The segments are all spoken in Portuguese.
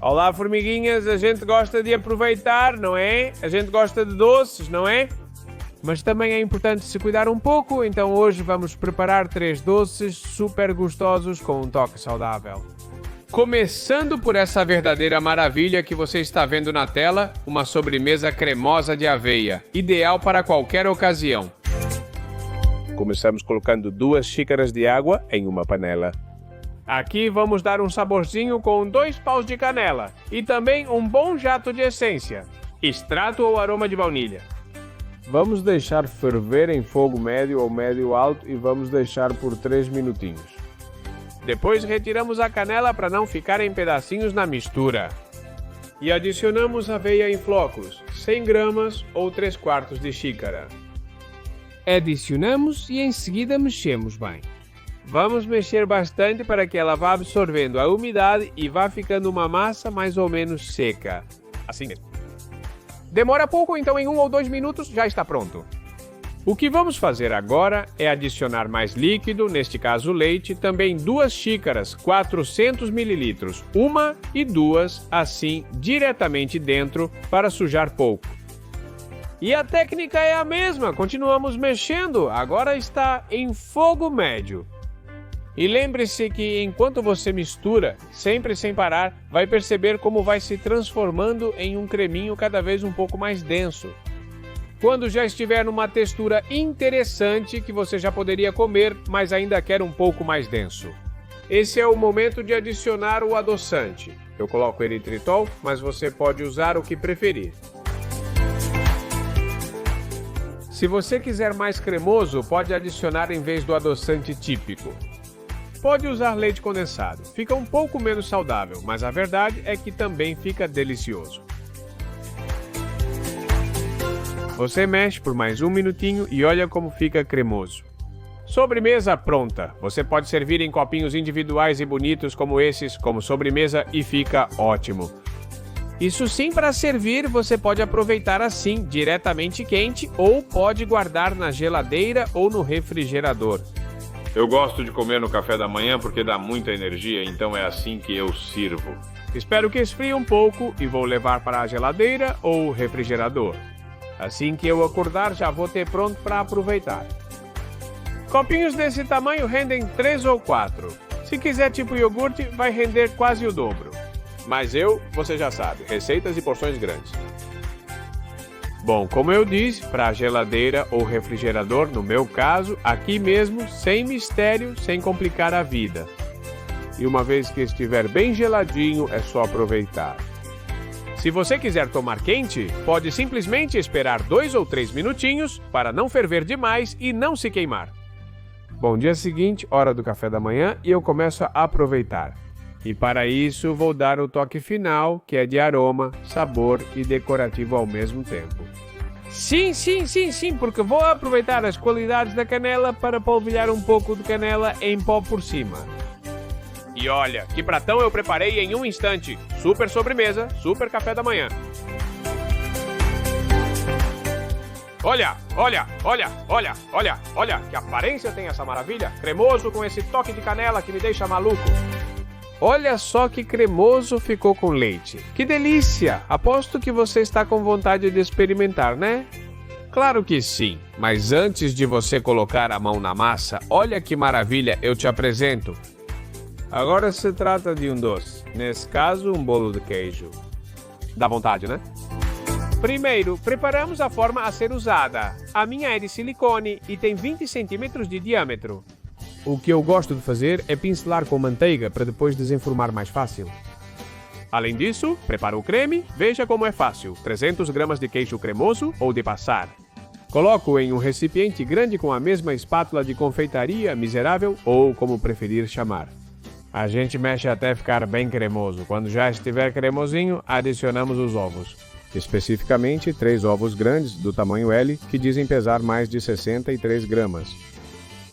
Olá, formiguinhas, a gente gosta de aproveitar, não é? A gente gosta de doces, não é? Mas também é importante se cuidar um pouco, então hoje vamos preparar 3 doces super gostosos com um toque saudável. Começando por essa verdadeira maravilha que você está vendo na tela, uma sobremesa cremosa de aveia, ideal para qualquer ocasião. Começamos colocando 2 xícaras de água em uma panela. Aqui vamos dar um saborzinho com 2 paus de canela e também um bom jato de essência, extrato ou aroma de baunilha. Vamos deixar ferver em fogo médio ou médio alto e vamos deixar por 3 minutinhos. Depois retiramos a canela para não ficar em pedacinhos na mistura. E adicionamos aveia em flocos, 100 gramas ou 3/4 de xícara. Adicionamos e em seguida mexemos bem. Vamos mexer bastante para que ela vá absorvendo a umidade e vá ficando uma massa mais ou menos seca. Assim mesmo. Demora pouco, então em 1 ou 2 minutos já está pronto. O que vamos fazer agora é adicionar mais líquido, neste caso leite, também 2 xícaras, 400 ml, 1 e 2, assim, diretamente dentro, para sujar pouco. E a técnica é a mesma, continuamos mexendo, agora está em fogo médio. E lembre-se que enquanto você mistura, sempre sem parar, vai perceber como vai se transformando em um creminho cada vez um pouco mais denso. Quando já estiver numa textura interessante que você já poderia comer, mas ainda quer um pouco mais denso. Esse é o momento de adicionar o adoçante. Eu coloco eritritol, mas você pode usar o que preferir. Se você quiser mais cremoso, pode adicionar em vez do adoçante típico. Pode usar leite condensado, fica um pouco menos saudável, mas a verdade é que também fica delicioso. Você mexe por mais 1 minutinho e olha como fica cremoso. Sobremesa pronta. Você pode servir em copinhos individuais e bonitos como esses, como sobremesa, e fica ótimo. Isso sim, para servir, você pode aproveitar assim, diretamente quente, ou pode guardar na geladeira ou no refrigerador. Eu gosto de comer no café da manhã porque dá muita energia, então é assim que eu sirvo. Espero que esfrie um pouco e vou levar para a geladeira ou refrigerador. Assim que eu acordar, já vou ter pronto para aproveitar. Copinhos desse tamanho rendem 3 ou 4. Se quiser tipo iogurte, vai render quase o dobro. Mas você já sabe, receitas e porções grandes. Bom, como eu disse, para a geladeira ou refrigerador, no meu caso, aqui mesmo, sem mistério, sem complicar a vida. E uma vez que estiver bem geladinho, é só aproveitar. Se você quiser tomar quente, pode simplesmente esperar 2 ou 3 minutinhos para não ferver demais e não se queimar. Bom, dia seguinte, hora do café da manhã, e eu começo a aproveitar. E para isso vou dar o toque final, que é de aroma, sabor e decorativo ao mesmo tempo. Sim, porque vou aproveitar as qualidades da canela para polvilhar um pouco de canela em pó por cima. E olha, que pratão eu preparei em um instante. Super sobremesa, super café da manhã. Olha, que aparência tem essa maravilha. Cremoso com esse toque de canela que me deixa maluco. Olha só que cremoso ficou com leite. Que delícia! Aposto que você está com vontade de experimentar, né? Claro que sim, mas antes de você colocar a mão na massa, olha que maravilha eu te apresento. Agora se trata de um doce, nesse caso um bolo de queijo. Dá vontade, né? Primeiro, preparamos a forma a ser usada. A minha é de silicone e tem 20 centímetros de diâmetro. O que eu gosto de fazer é pincelar com manteiga para depois desenformar mais fácil. Além disso, preparo o creme, veja como é fácil. 300 gramas de queijo cremoso ou de passar. Coloco em um recipiente grande com a mesma espátula de confeitaria miserável ou como preferir chamar. A gente mexe até ficar bem cremoso. Quando já estiver cremosinho, adicionamos os ovos. Especificamente 3 ovos grandes do tamanho L que dizem pesar mais de 63 gramas.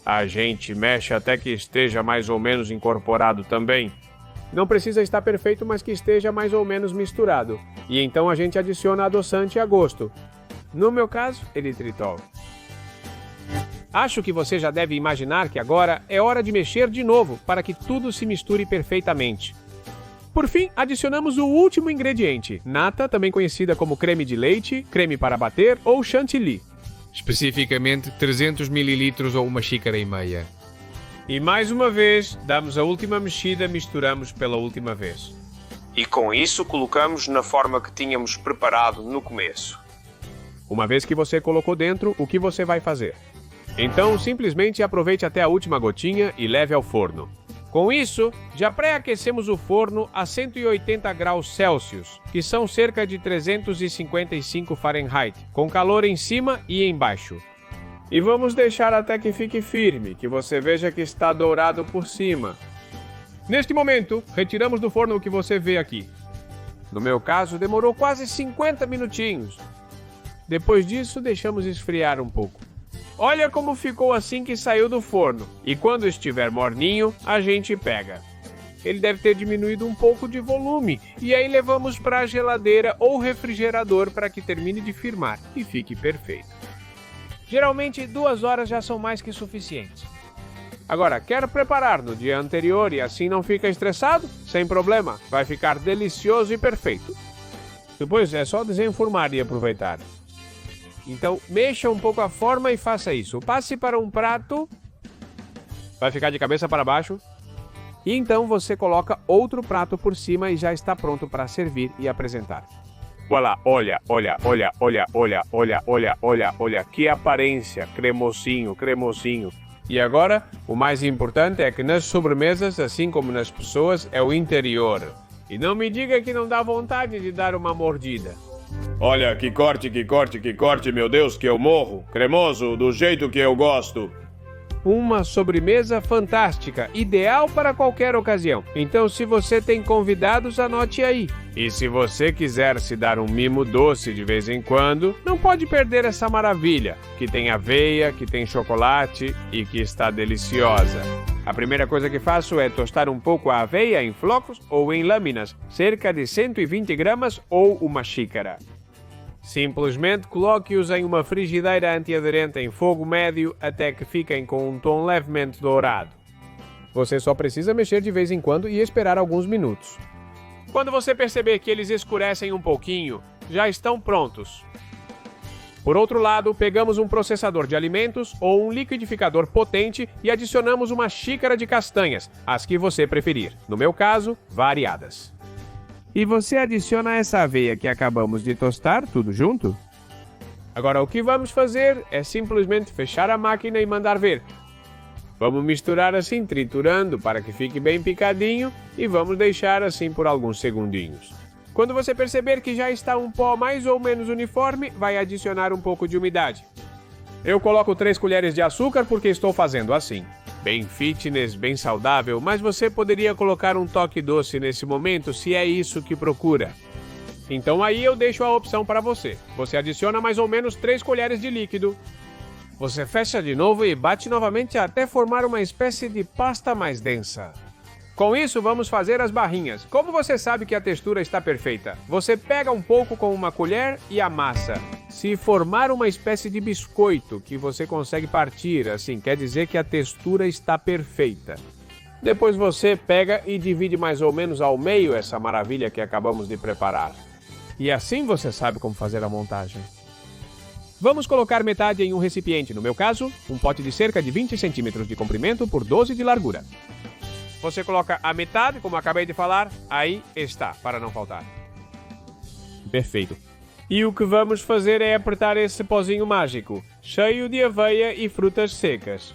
A gente mexe até que esteja mais ou menos incorporado também. Não precisa estar perfeito, mas que esteja mais ou menos misturado. E então a gente adiciona adoçante a gosto. No meu caso, eritritol. Acho que você já deve imaginar que agora é hora de mexer de novo para que tudo se misture perfeitamente. Por fim, adicionamos o último ingrediente, nata, também conhecida como creme de leite, creme para bater ou chantilly. Especificamente 300 ml ou 1,5 xícaras. E mais uma vez, damos a última mexida, misturamos pela última vez. E com isso colocamos na forma que tínhamos preparado no começo. Uma vez que você colocou dentro, o que você vai fazer? Então, simplesmente aproveite até a última gotinha e leve ao forno. Com isso, já pré-aquecemos o forno a 180 graus Celsius, que são cerca de 355 Fahrenheit, com calor em cima e embaixo. E vamos deixar até que fique firme, que você veja que está dourado por cima. Neste momento, retiramos do forno o que você vê aqui. No meu caso, demorou quase 50 minutinhos. Depois disso, deixamos esfriar um pouco. Olha como ficou assim que saiu do forno. E quando estiver morninho, a gente pega. Ele deve ter diminuído um pouco de volume. E aí levamos para a geladeira ou refrigerador para que termine de firmar e fique perfeito. Geralmente 2 horas já são mais que suficientes. Agora, quer preparar no dia anterior e assim não fica estressado? Sem problema, vai ficar delicioso e perfeito. Depois é só desenformar e aproveitar. Então, mexa um pouco a forma e faça isso. Passe para um prato. Vai ficar de cabeça para baixo. E então você coloca outro prato por cima e já está pronto para servir e apresentar. Olha, olha, olha, olha, olha, olha, olha, olha, olha, olha. Que aparência, cremosinho, cremosinho. E agora, o mais importante é que nas sobremesas, assim como nas pessoas, é o interior. E não me diga que não dá vontade de dar uma mordida. Olha, que corte, que corte, que corte, meu Deus, que eu morro. Cremoso, do jeito que eu gosto. Uma sobremesa fantástica, ideal para qualquer ocasião. Então, se você tem convidados, anote aí. E se você quiser se dar um mimo doce de vez em quando, não pode perder essa maravilha, que tem aveia, que tem chocolate e que está deliciosa. A primeira coisa que faço é tostar um pouco a aveia em flocos ou em lâminas, cerca de 120 gramas ou 1 xícara. Simplesmente coloque-os em uma frigideira antiaderente em fogo médio até que fiquem com um tom levemente dourado. Você só precisa mexer de vez em quando e esperar alguns minutos. Quando você perceber que eles escurecem um pouquinho, já estão prontos. Por outro lado, pegamos um processador de alimentos ou um liquidificador potente e adicionamos 1 xícara de castanhas, as que você preferir. No meu caso, variadas. E você adiciona essa aveia que acabamos de tostar, tudo junto? Agora o que vamos fazer é simplesmente fechar a máquina e mandar ver. Vamos misturar assim, triturando para que fique bem picadinho e vamos deixar assim por alguns segundinhos. Quando você perceber que já está um pó mais ou menos uniforme, vai adicionar um pouco de umidade. Eu coloco 3 colheres de açúcar porque estou fazendo assim. Bem fitness, bem saudável, mas você poderia colocar um toque doce nesse momento se é isso que procura. Então aí eu deixo a opção para você. Você adiciona mais ou menos 3 colheres de líquido. Você fecha de novo e bate novamente até formar uma espécie de pasta mais densa. Com isso, vamos fazer as barrinhas. Como você sabe que a textura está perfeita? Você pega um pouco com uma colher e amassa. Se formar uma espécie de biscoito que você consegue partir, assim, quer dizer que a textura está perfeita. Depois você pega e divide mais ou menos ao meio essa maravilha que acabamos de preparar. E assim você sabe como fazer a montagem. Vamos colocar metade em um recipiente, no meu caso, um pote de cerca de 20 centímetros de comprimento por 12 de largura. Você coloca a metade, como acabei de falar, aí está, para não faltar. Perfeito. E o que vamos fazer é apertar esse pozinho mágico, cheio de aveia e frutas secas.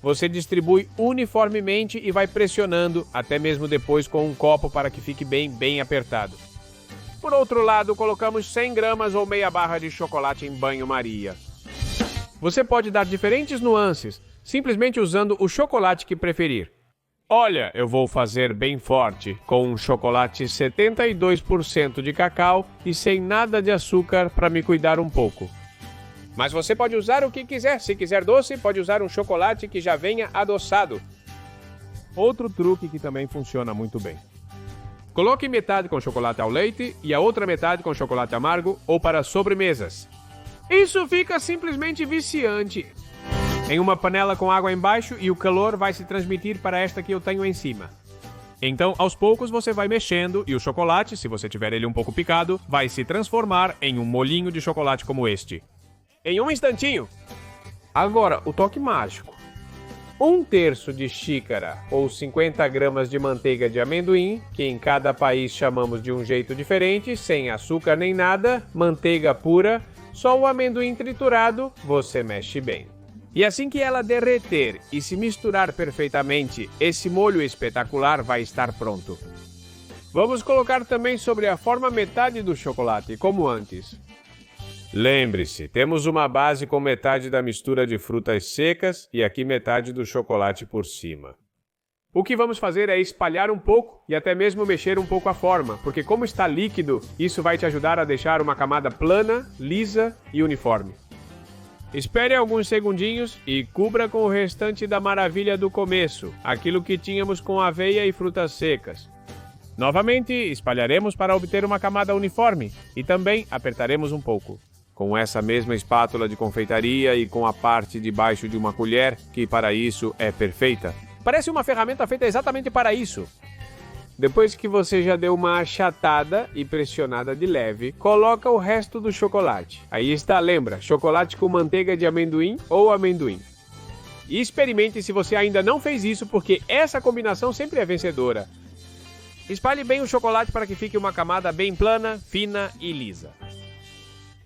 Você distribui uniformemente e vai pressionando, até mesmo depois com um copo para que fique bem apertado. Por outro lado, colocamos 100 gramas ou meia barra de chocolate em banho-maria. Você pode dar diferentes nuances, simplesmente usando o chocolate que preferir. Olha, eu vou fazer bem forte, com um chocolate 72% de cacau e sem nada de açúcar para me cuidar um pouco. Mas você pode usar o que quiser. Se quiser doce, pode usar um chocolate que já venha adoçado. Outro truque que também funciona muito bem. Coloque metade com chocolate ao leite e a outra metade com chocolate amargo ou para sobremesas. Isso fica simplesmente viciante. Em uma panela com água embaixo e o calor vai se transmitir para esta que eu tenho em cima. Então, aos poucos, você vai mexendo e o chocolate, se você tiver ele um pouco picado, vai se transformar em um molinho de chocolate como este. Em um instantinho. Agora, o toque mágico. 1/3 de xícara ou 50 gramas de manteiga de amendoim, que em cada país chamamos de um jeito diferente, sem açúcar nem nada, manteiga pura, só o amendoim triturado, você mexe bem. E assim que ela derreter e se misturar perfeitamente, esse molho espetacular vai estar pronto. Vamos colocar também sobre a forma metade do chocolate, como antes. Lembre-se, temos uma base com metade da mistura de frutas secas e aqui metade do chocolate por cima. O que vamos fazer é espalhar um pouco e até mesmo mexer um pouco a forma, porque como está líquido, isso vai te ajudar a deixar uma camada plana, lisa e uniforme. Espere alguns segundinhos e cubra com o restante da maravilha do começo, aquilo que tínhamos com aveia e frutas secas. Novamente, espalharemos para obter uma camada uniforme e também apertaremos um pouco. Com essa mesma espátula de confeitaria e com a parte de baixo de uma colher, que para isso é perfeita. Parece uma ferramenta feita exatamente para isso. Depois que você já deu uma achatada e pressionada de leve, coloca o resto do chocolate. Aí está, lembra, chocolate com manteiga de amendoim ou amendoim. E experimente se você ainda não fez isso, porque essa combinação sempre é vencedora. Espalhe bem o chocolate para que fique uma camada bem plana, fina e lisa.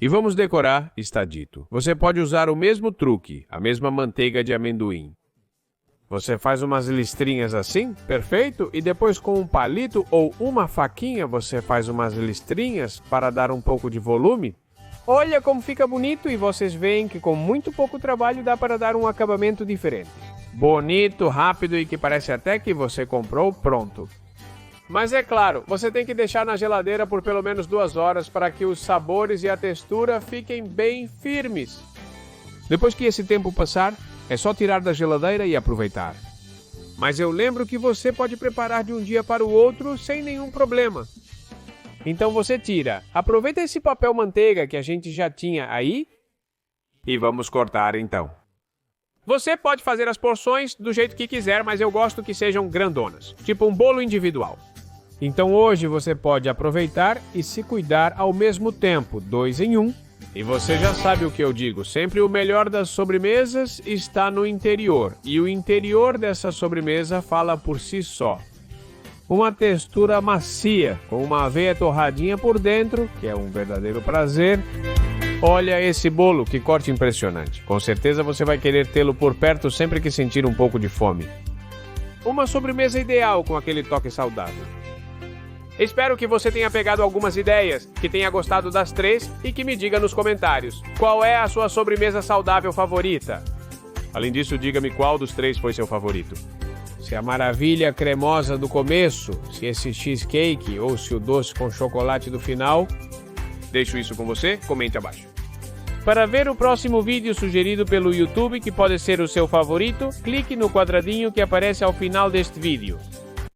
E vamos decorar, está dito. Você pode usar o mesmo truque, a mesma manteiga de amendoim. Você faz umas listrinhas assim, perfeito, e depois com um palito ou uma faquinha você faz umas listrinhas para dar um pouco de volume. Olha como fica bonito e vocês veem que com muito pouco trabalho dá para dar um acabamento diferente. Bonito, rápido e que parece até que você comprou pronto. Mas é claro, você tem que deixar na geladeira por pelo menos 2 horas para que os sabores e a textura fiquem bem firmes. Depois que esse tempo passar, é só tirar da geladeira e aproveitar. Mas eu lembro que você pode preparar de um dia para o outro sem nenhum problema. Então você tira, aproveita esse papel manteiga que a gente já tinha aí e vamos cortar então. Você pode fazer as porções do jeito que quiser, mas eu gosto que sejam grandonas, tipo um bolo individual. Então hoje você pode aproveitar e se cuidar ao mesmo tempo, 2 em 1. E você já sabe o que eu digo, sempre o melhor das sobremesas está no interior, e o interior dessa sobremesa fala por si só. Uma textura macia, com uma aveia torradinha por dentro, que é um verdadeiro prazer. Olha esse bolo, que corte impressionante. Com certeza você vai querer tê-lo por perto sempre que sentir um pouco de fome. Uma sobremesa ideal com aquele toque saudável. Espero que você tenha pegado algumas ideias, que tenha gostado das 3 e que me diga nos comentários qual é a sua sobremesa saudável favorita. Além disso, diga-me qual dos 3 foi seu favorito. Se a maravilha cremosa do começo, se esse cheesecake ou se o doce com chocolate do final. Deixo isso com você, comente abaixo. Para ver o próximo vídeo sugerido pelo YouTube, que pode ser o seu favorito, clique no quadradinho que aparece ao final deste vídeo.